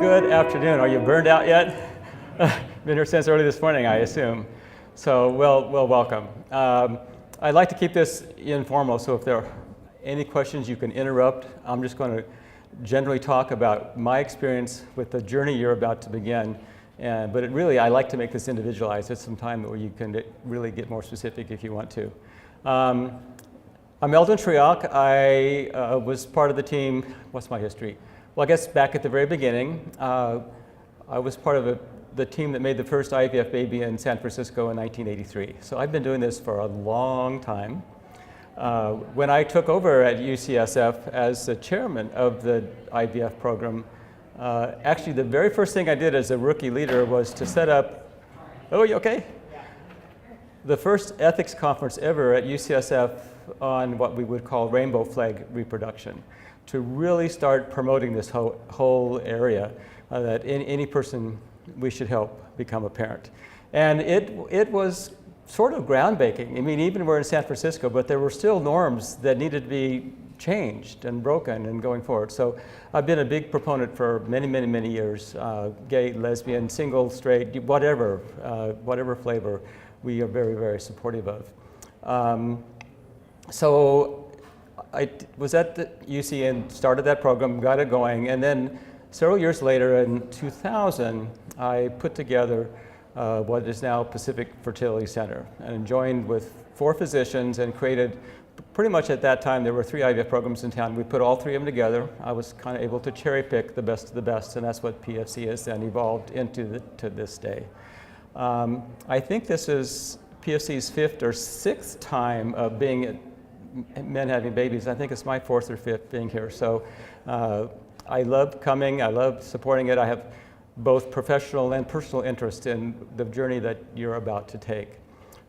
Good afternoon. Are you burned out yet? Been here since early this morning, I assume. So, well, welcome. I'd like to keep this informal, so if there are any questions, you can interrupt. I'm just going to generally talk about my experience with the journey you're about to begin. But I like to make this individualized. It's some time where you can really get more specific if you want to. I'm Eldon Triok. I was part of the team. What's my history? Well, I guess back at the very beginning, I was part of the team that made the first IVF baby in San Francisco in 1983. So I've been doing this for a long time. When I took over at UCSF as the chairman of the IVF program, actually the very first thing I did as a rookie leader was to set up, oh, you okay? The first ethics conference ever at UCSF on what we would call rainbow flag reproduction, to really start promoting this whole area that any person we should help become a parent. And it was sort of groundbreaking. I mean, even we're in San Francisco, but there were still norms that needed to be changed and broken and going forward. So I've been a big proponent for many years, gay, lesbian, single, straight, whatever flavor, we are very supportive of. So I was at the UC and started that program, got it going, and then several years later in 2000, I put together what is now Pacific Fertility Center, and joined with 4 physicians and created, pretty much at that time, there were 3 IVF programs in town. We put all 3 of them together. I was kind of able to cherry pick the best of the best, and that's what PFC has then evolved into to this day. I think this is PFC's 5th or 6th time of being men having babies. I think it's my 4th or 5th being here. So I love coming, I love supporting it. I have both professional and personal interest in the journey that you're about to take.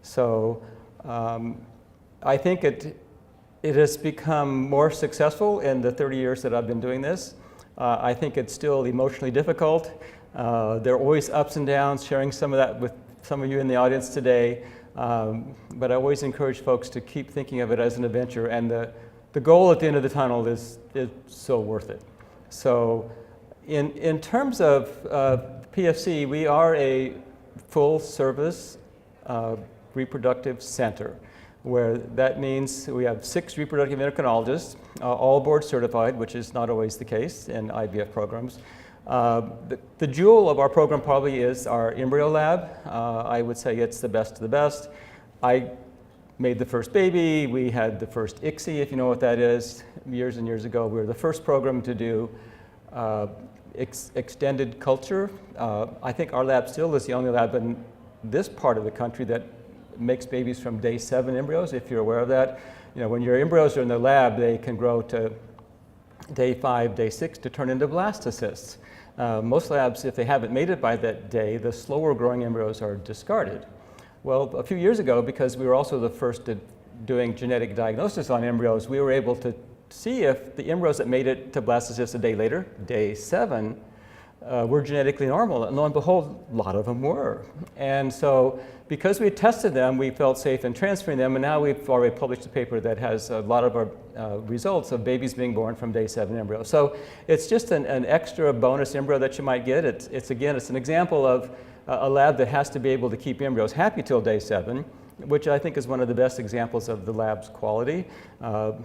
So I think it has become more successful in the 30 years that I've been doing this. I think it's still emotionally difficult. There are always ups and downs, sharing some of that with some of you in the audience today. But I always encourage folks to keep thinking of it as an adventure, and the goal at the end of the tunnel is so worth it. So in terms of PFC, we are a full service reproductive center, where that means we have 6 reproductive endocrinologists, all board certified, which is not always the case in IVF programs. The jewel of our program probably is our Embryo Lab. I would say it's the best of the best. I made the first baby. We had the first ICSI, if you know what that is, years and years ago. We were the first program to do extended culture. I think our lab still is the only lab in this part of the country that makes babies from day 7 embryos, if you're aware of that. You know, when your embryos are in the lab, they can grow to day 5, day 6 to turn into blastocysts. Most labs, if they haven't made it by that day, the slower growing embryos are discarded. Well, a few years ago, because we were also the first at doing genetic diagnosis on embryos, we were able to see if the embryos that made it to blastocysts a day later, day 7, were genetically normal. And lo and behold, a lot of them were. And so because we tested them, we felt safe in transferring them, and now we've already published a paper that has a lot of our results of babies being born from day 7 embryos. So it's just an extra bonus embryo that you might get. It's an example of a lab that has to be able to keep embryos happy till day 7, which I think is one of the best examples of the lab's quality.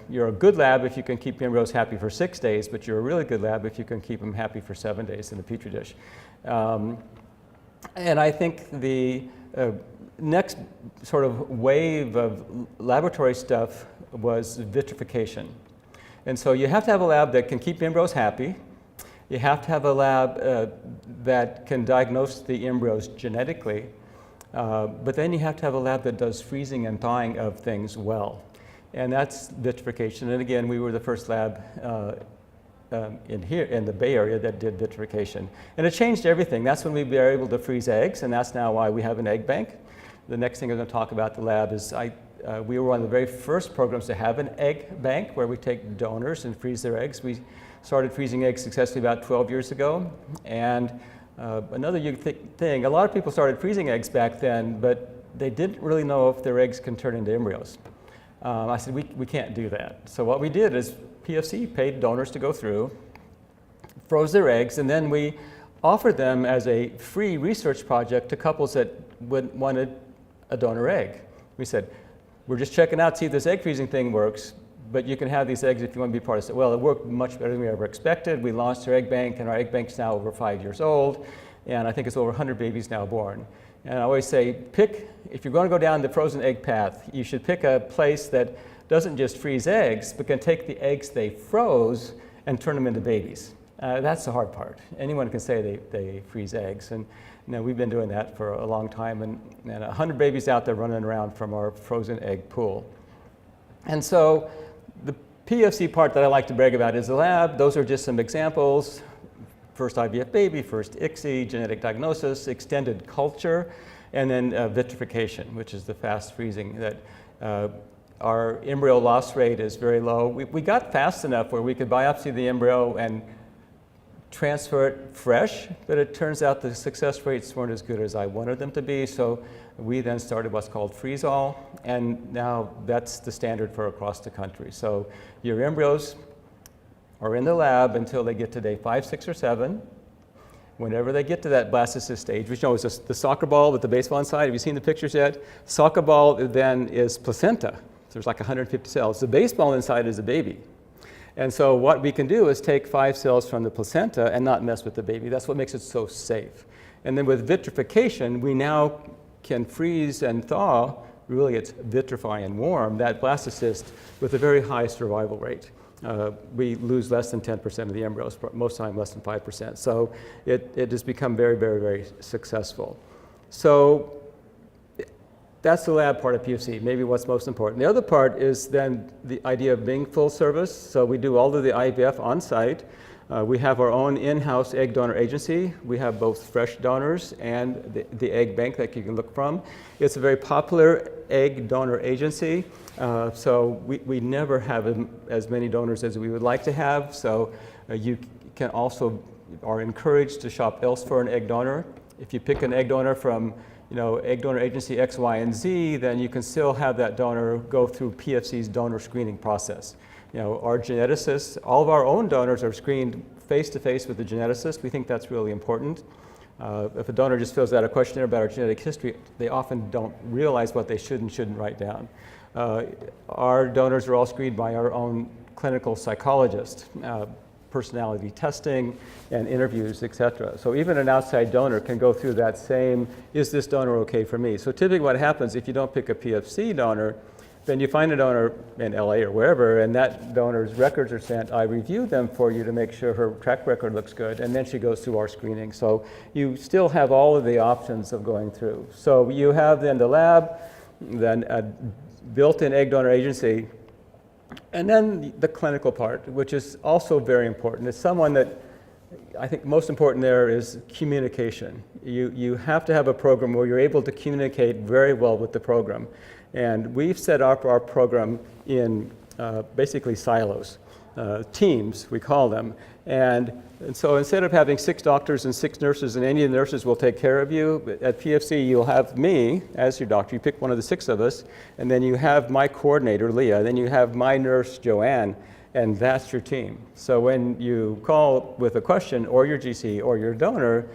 You're a good lab if you can keep embryos happy for 6 days, but you're a really good lab if you can keep them happy for 7 days in the Petri dish. And I think the next sort of wave of laboratory stuff was vitrification. And so you have to have a lab that can keep embryos happy. You have to have a lab that can diagnose the embryos genetically. But then you have to have a lab that does freezing and thawing of things well. And that's vitrification. And again, we were the first lab in the Bay Area that did vitrification. And it changed everything. That's when we were able to freeze eggs, and that's now why we have an egg bank. The next thing I'm going to talk about the lab is we were one of the very first programs to have an egg bank where we take donors and freeze their eggs. We started freezing eggs successfully about 12 years ago. And another thing, a lot of people started freezing eggs back then, but they didn't really know if their eggs can turn into embryos. I said, we can't do that. So what we did is PFC paid donors to go through, froze their eggs, and then we offered them as a free research project to couples that wanted a donor egg. We said, we're just checking out, see if this egg freezing thing works, but you can have these eggs if you want to be part of it. Well, it worked much better than we ever expected. We launched our egg bank, and our egg bank's now over 5 years old, and I think it's over 100 babies now born. And I always say, if you're going to go down the frozen egg path, you should pick a place that doesn't just freeze eggs, but can take the eggs they froze and turn them into babies. That's the hard part. Anyone can say they freeze eggs, and we've been doing that for a long time, and 100 babies out there running around from our frozen egg pool. And so the PFC part that I like to brag about is the lab. Those are just some examples. First IVF baby, first ICSI, genetic diagnosis, extended culture, and then vitrification, which is the fast freezing. That our embryo loss rate is very low. We got fast enough where we could biopsy the embryo and transfer it fresh, but it turns out the success rates weren't as good as I wanted them to be, so we then started what's called freeze-all, and now that's the standard for across the country. So your embryos are in the lab until they get to day 5, 6, or 7. Whenever they get to that blastocyst stage, which is the soccer ball with the baseball inside. Have you seen the pictures yet? Soccer ball then is placenta. There's like 150 cells. The baseball inside is a baby. And so what we can do is take 5 cells from the placenta and not mess with the baby. That's what makes it so safe. And then with vitrification, we now can freeze and thaw, really it's vitrify and warm, that blastocyst with a very high survival rate. We lose less than 10% of the embryos, most of the time less than 5%. So it has become very, very, very successful. So that's the lab part of PFC, maybe what's most important. The other part is then the idea of being full service. So we do all of the IVF on site. We have our own in-house egg donor agency. We have both fresh donors and the egg bank that you can look from. It's a very popular egg donor agency. So we never have as many donors as we would like to have. So you can also are encouraged to shop else for an egg donor. If you pick an egg donor from egg donor agency X, Y, and Z, then you can still have that donor go through PFC's donor screening process. Our geneticists, all of our own donors are screened face-to-face with the geneticist. We think that's really important. If a donor just fills out a questionnaire about our genetic history, they often don't realize what they should and shouldn't write down. Our donors are all screened by our own clinical psychologist, personality testing and interviews, et cetera. So even an outside donor can go through that same, is this donor okay for me? So typically what happens if you don't pick a PFC donor, then you find a donor in LA or wherever, and that donor's records are sent. I review them for you to make sure her track record looks good, and then she goes through our screening. So you still have all of the options of going through. So you have then the lab, then a built-in egg donor agency, and then the clinical part, which is also very important. It's someone that I think most important there is communication. You have to have a program where you're able to communicate very well with the program. And we've set up our program in basically silos, teams, we call them. And so instead of having 6 doctors and 6 nurses, and any of the nurses will take care of you, at PFC you'll have me as your doctor. You pick one of the 6 of us, and then you have my coordinator, Leah, then you have my nurse, Joanne, and that's your team. So when you call with a question, or your GC, or your donor,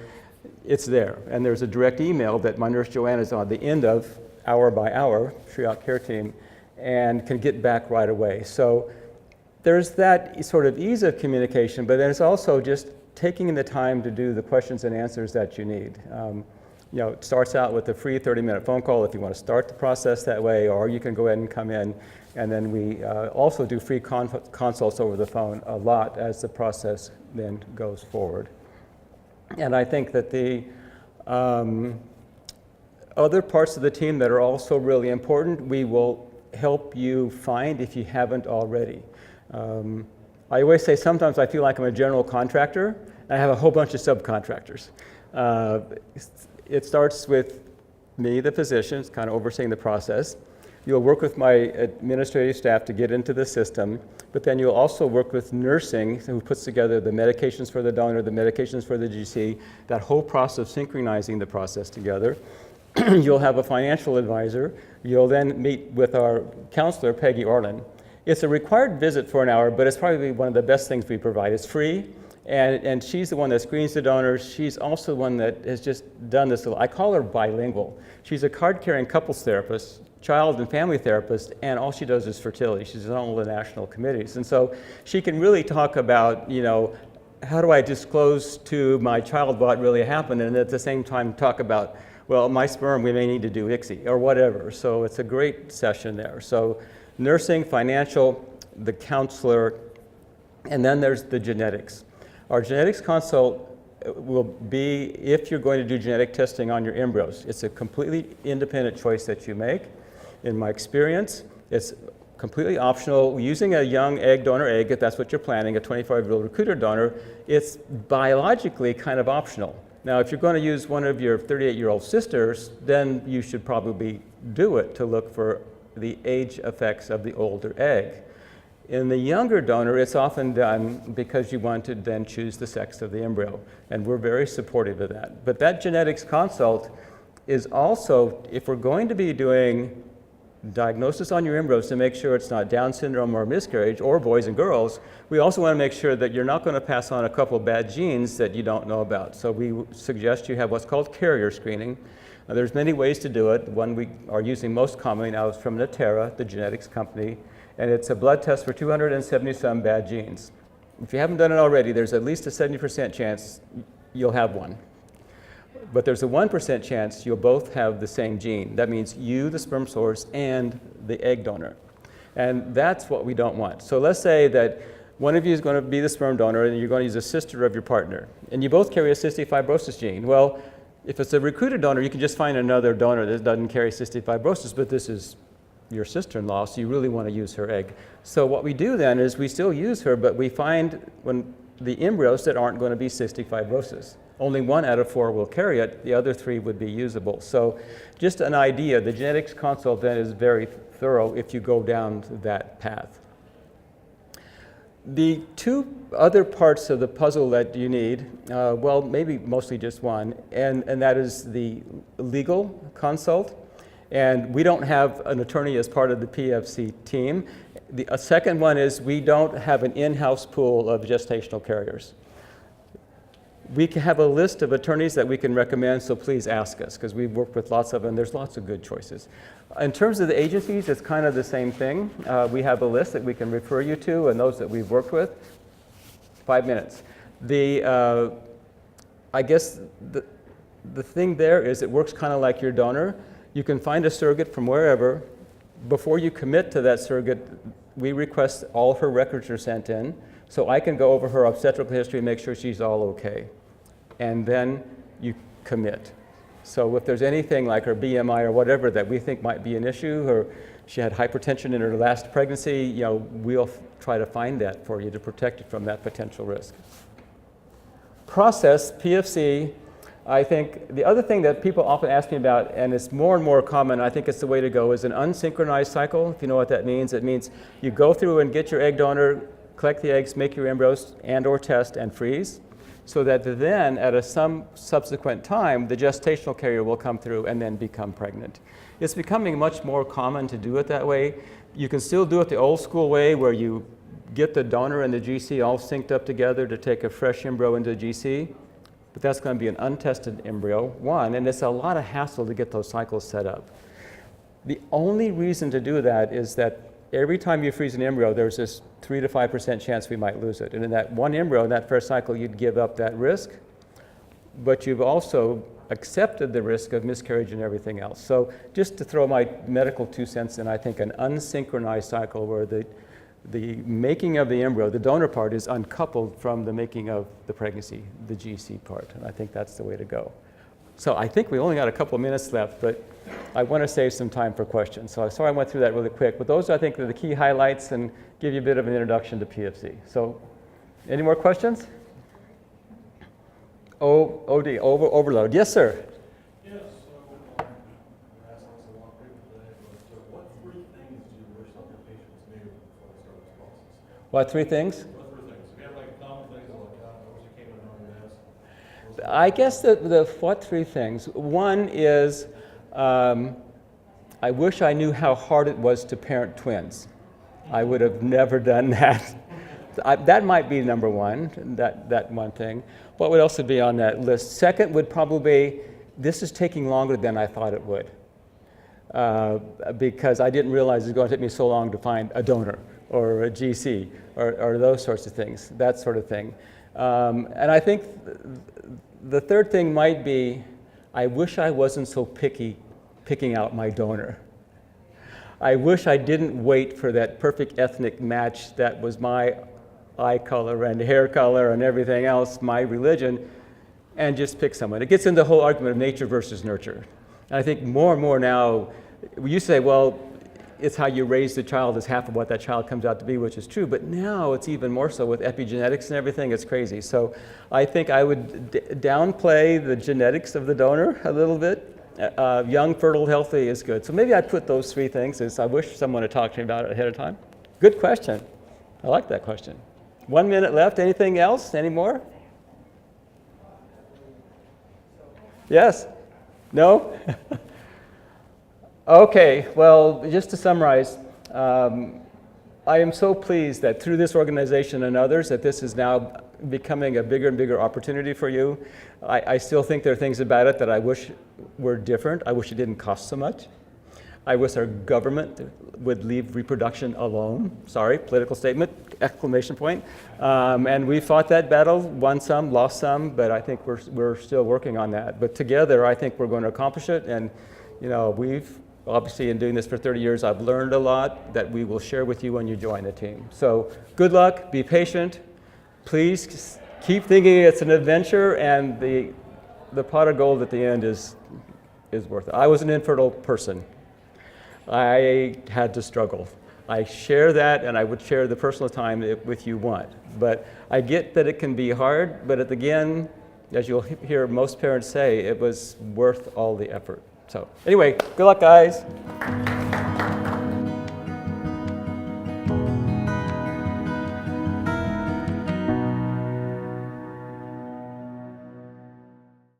it's there. And there's a direct email that my nurse, Joanne, is on the end of, hour by hour, triage care team, and can get back right away. So there's that sort of ease of communication, but then it's also just taking the time to do the questions and answers that you need. It starts out with a free 30-minute phone call if you want to start the process that way, or you can go ahead and come in, and then we also do free consults over the phone a lot as the process then goes forward. And I think that the other parts of the team that are also really important, we will help you find if you haven't already. I always say sometimes I feel like I'm a general contractor, and I have a whole bunch of subcontractors. It starts with me, the physician, kind of overseeing the process. You'll work with my administrative staff to get into the system, but then you'll also work with nursing, who puts together the medications for the donor, the medications for the GC, that whole process of synchronizing the process together. You'll have a financial advisor. You'll then meet with our counselor, Peggy Orlin. It's a required visit for an hour, but it's probably one of the best things we provide. It's free, And she's the one that screens the donors. She's also the one that has just done this. I call her bilingual. She's a card-carrying couples therapist, child and family therapist, and all she does is fertility. She's on all the national committees. And so she can really talk about, how do I disclose to my child what really happened, and at the same time talk about, well, my sperm, we may need to do ICSI or whatever. So it's a great session there. So nursing, financial, the counselor, and then there's the genetics. Our genetics consult will be if you're going to do genetic testing on your embryos. It's a completely independent choice that you make. In my experience, it's completely optional. Using a young egg donor egg, if that's what you're planning, a 25-year-old recruiter donor, it's biologically kind of optional. Now, if you're going to use one of your 38-year-old sisters, then you should probably do it to look for the age effects of the older egg. In the younger donor, it's often done because you want to then choose the sex of the embryo, and we're very supportive of that. But that genetics consult is also, if we're going to be doing diagnosis on your embryos to make sure it's not Down syndrome or miscarriage, or boys and girls, we also want to make sure that you're not going to pass on a couple bad genes that you don't know about. So we suggest you have what's called carrier screening. There's many ways to do it. The one we are using most commonly now is from Natera, the genetics company, and it's a blood test for 270-some bad genes. If you haven't done it already, there's at least a 70% chance you'll have one. But there's a 1% chance you'll both have the same gene. That means you, the sperm source, and the egg donor. And that's what we don't want. So let's say that one of you is going to be the sperm donor and you're going to use a sister of your partner, and you both carry a cystic fibrosis gene. Well, if it's a recruited donor, you can just find another donor that doesn't carry cystic fibrosis, but this is your sister-in-law, so you really want to use her egg. So what we do then is we still use her, but we find when the embryos that aren't going to be cystic fibrosis. Only 1 out of 4 will carry it, the other 3 would be usable. So just an idea, the genetics consult then is very thorough if you go down that path. The 2 other parts of the puzzle that you need, well, maybe mostly just one, and that is the legal consult. And we don't have an attorney as part of the PFC team. The second one is we don't have an in-house pool of gestational carriers. We can have a list of attorneys that we can recommend, so please ask us, because we've worked with lots of them. There's lots of good choices. In terms of the agencies, it's kind of the same thing. We have a list that we can refer you to, and those that we've worked with. 5 minutes. I guess the thing there is it works kind of like your donor. You can find a surrogate from wherever. Before you commit to that surrogate, we request all of her records are sent in, so I can go over her obstetrical history and make sure she's all okay. And then you commit. So if there's anything like her BMI or whatever that we think might be an issue, or she had hypertension in her last pregnancy, we'll try to find that for you to protect you from that potential risk. Process, PFC, I think the other thing that people often ask me about, and it's more and more common, I think it's the way to go, is an unsynchronized cycle. If you know what that means, it means you go through and get your egg donor, collect the eggs, make your embryos and or test and freeze, so that then at some subsequent time, the gestational carrier will come through and then become pregnant. It's becoming much more common to do it that way. You can still do it the old school way where you get the donor and the GC all synced up together to take a fresh embryo into the GC. But that's going to be an untested embryo, one, and it's a lot of hassle to get those cycles set up. The only reason to do that is that every time you freeze an embryo, there's this 3 to 5% chance we might lose it. And in that one embryo, in that first cycle, you'd give up that risk, but you've also accepted the risk of miscarriage and everything else. So just to throw my medical 2 cents in, I think an unsynchronized cycle where the making of the embryo, the donor part, is uncoupled from the making of the pregnancy, the GC part, and I think that's the way to go. So I think we only got a couple of minutes left, but I want to save some time for questions. So sorry I went through that really quick, but those I think are the key highlights and give you a bit of an introduction to PFC. So any more questions? OD, overload. Yes, sir. Yes, so I'm asking this a lot of people today, but what 3 things do you wish other patients knew before they start this process? What 3 things? What 3 things? If you have like common things like, I wish I came to know your ass. I guess the what 3 things. One is I wish I knew how hard it was to parent twins. I would have never done that. that might be number one, that one thing. What would else be on that list? Second would probably be, this is taking longer than I thought it would. Because I didn't realize it was going to take me so long to find a donor or a GC or those sorts of things, that sort of thing. And I think the third thing might be, I wish I wasn't so picky picking out my donor. I wish I didn't wait for that perfect ethnic match that was my eye color and hair color and everything else, my religion, and just pick someone. It gets into the whole argument of nature versus nurture. And I think more and more now, you say, well, it's how you raise the child is half of what that child comes out to be, which is true, but now it's even more so with epigenetics and everything, it's crazy. So I think I would downplay the genetics of the donor a little bit. Young, fertile, healthy is good. So maybe I'd put those three things, as I wish someone had talked to me about it ahead of time. Good question. I like that question. 1 minute left. Anything else? Any more? Yes? No? Okay, well, just to summarize, I am so pleased that through this organization and others that this is now becoming a bigger and bigger opportunity for you. I still think there are things about it that I wish were different. I wish it didn't cost so much. I wish our government would leave reproduction alone. Sorry, political statement, exclamation point. And we fought that battle, won some, lost some, but I think we're still working on that. But together, I think we're going to accomplish it. And you know, we've obviously in doing this for 30 years, I've learned a lot that we will share with you when you join the team. So good luck, be patient. Please keep thinking it's an adventure, and the pot of gold at the end is worth it. I was an infertile person. I had to struggle. I share that, and I would share the personal time with you want. But I get that it can be hard, but again, as you'll hear most parents say, it was worth all the effort. So anyway, good luck, guys.